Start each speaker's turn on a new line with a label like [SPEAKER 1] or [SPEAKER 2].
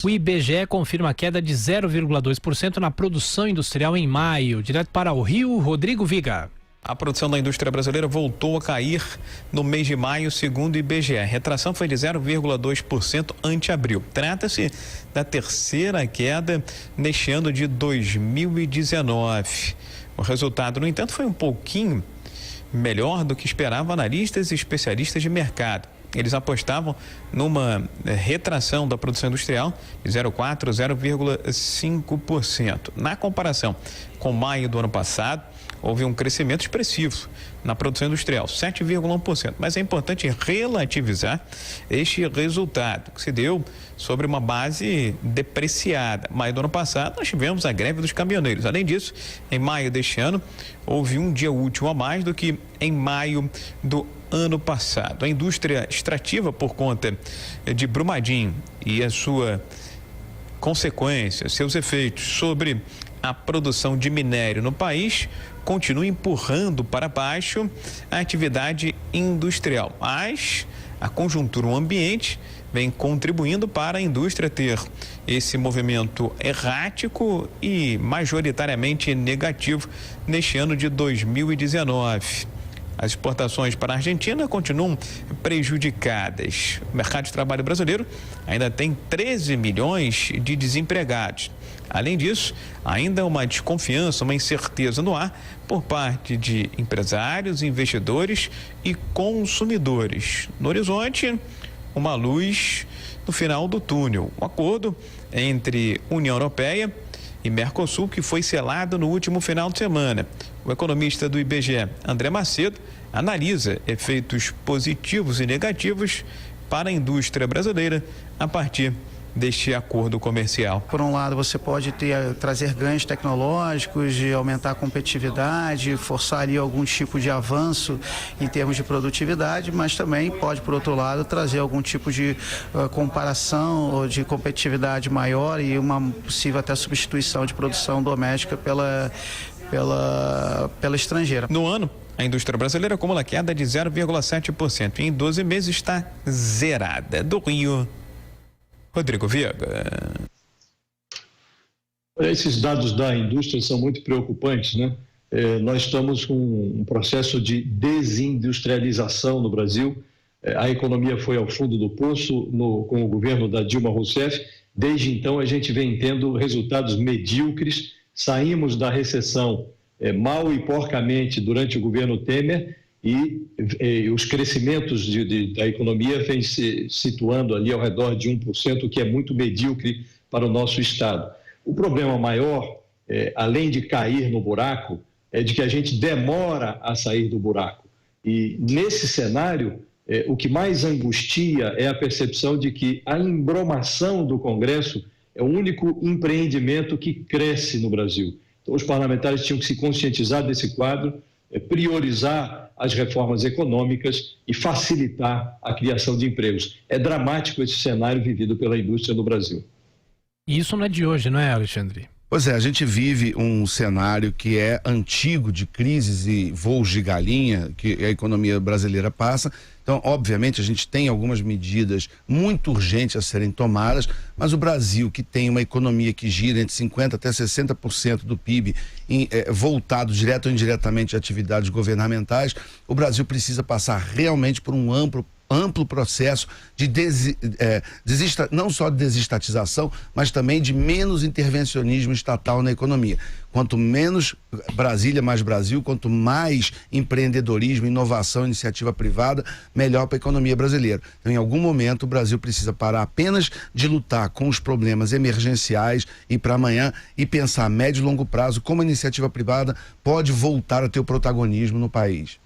[SPEAKER 1] O IBGE confirma a queda de 0,2% na produção industrial em maio. Direto para o Rio, Rodrigo Viga.
[SPEAKER 2] A produção da indústria brasileira voltou a cair no mês de maio, segundo o IBGE. A retração foi de 0,2% ante abril. Trata-se da terceira queda neste ano de 2019. O resultado, no entanto, foi um pouquinho melhor do que esperavam analistas e especialistas de mercado. Eles apostavam numa retração da produção industrial de 0,4%, 0,5%. Na comparação com maio do ano passado, houve um crescimento expressivo na produção industrial, 7,1%. Mas é importante relativizar este resultado, que se deu sobre uma base depreciada. Maio do ano passado, nós tivemos a greve dos caminhoneiros. Além disso, em maio deste ano, houve um dia útil a mais do que em maio do ano passado. A indústria extrativa, por conta de Brumadinho e a sua consequência, seus efeitos sobre a produção de minério no país, continua empurrando para baixo a atividade industrial. Mas a conjuntura, o ambiente, vem contribuindo para a indústria ter esse movimento errático e majoritariamente negativo neste ano de 2019. As exportações para a Argentina continuam prejudicadas. O mercado de trabalho brasileiro ainda tem 13 milhões de desempregados. Além disso, ainda uma desconfiança, uma incerteza no ar por parte de empresários, investidores e consumidores. No horizonte, uma luz no final do túnel. Um acordo entre União Europeia e Mercosul, que foi selado no último final de semana. O economista do IBGE, André Macedo, analisa efeitos positivos e negativos para a indústria brasileira a partir deste acordo comercial.
[SPEAKER 3] Por um lado, você pode trazer ganhos tecnológicos, de aumentar a competitividade, forçar ali algum tipo de avanço em termos de produtividade, mas também pode, por outro lado, trazer algum tipo de comparação ou de competitividade maior e uma possível até substituição de produção doméstica pela estrangeira.
[SPEAKER 2] No ano, a indústria brasileira acumula queda de 0,7% e em 12 meses está zerada. Do Rio, Rodrigo Viga.
[SPEAKER 4] Esses dados da indústria são muito preocupantes, né? Nós estamos com um processo de desindustrialização no Brasil. A economia foi ao fundo do poço com o governo da Dilma Rousseff. Desde então, a gente vem tendo resultados medíocres. Saímos da recessão mal e porcamente durante o governo Temer e os crescimentos da economia vêm se situando ali ao redor de 1%, o que é muito medíocre para o nosso Estado. O problema maior, além de cair no buraco, é de que a gente demora a sair do buraco. E nesse cenário, o que mais angustia é a percepção de que a embromação do Congresso é o único empreendimento que cresce no Brasil. Então, os parlamentares tinham que se conscientizar desse quadro, priorizar as reformas econômicas e facilitar a criação de empregos. É dramático esse cenário vivido pela indústria no Brasil.
[SPEAKER 1] E isso não é de hoje, não é, Alexandre?
[SPEAKER 5] Pois é, a gente vive um cenário que é antigo de crises e voos de galinha que a economia brasileira passa. Então, obviamente, a gente tem algumas medidas muito urgentes a serem tomadas, mas o Brasil, que tem uma economia que gira entre 50% até 60% do PIB voltado direto ou indiretamente a atividades governamentais, o Brasil precisa passar realmente por um amplo processo de não só de desestatização, mas também de menos intervencionismo estatal na economia. Quanto menos Brasília, mais Brasil, quanto mais empreendedorismo, inovação, iniciativa privada, melhor para a economia brasileira. Então, em algum momento, o Brasil precisa parar apenas de lutar com os problemas emergenciais e para amanhã e pensar a médio e longo prazo como a iniciativa privada pode voltar a ter o protagonismo no país.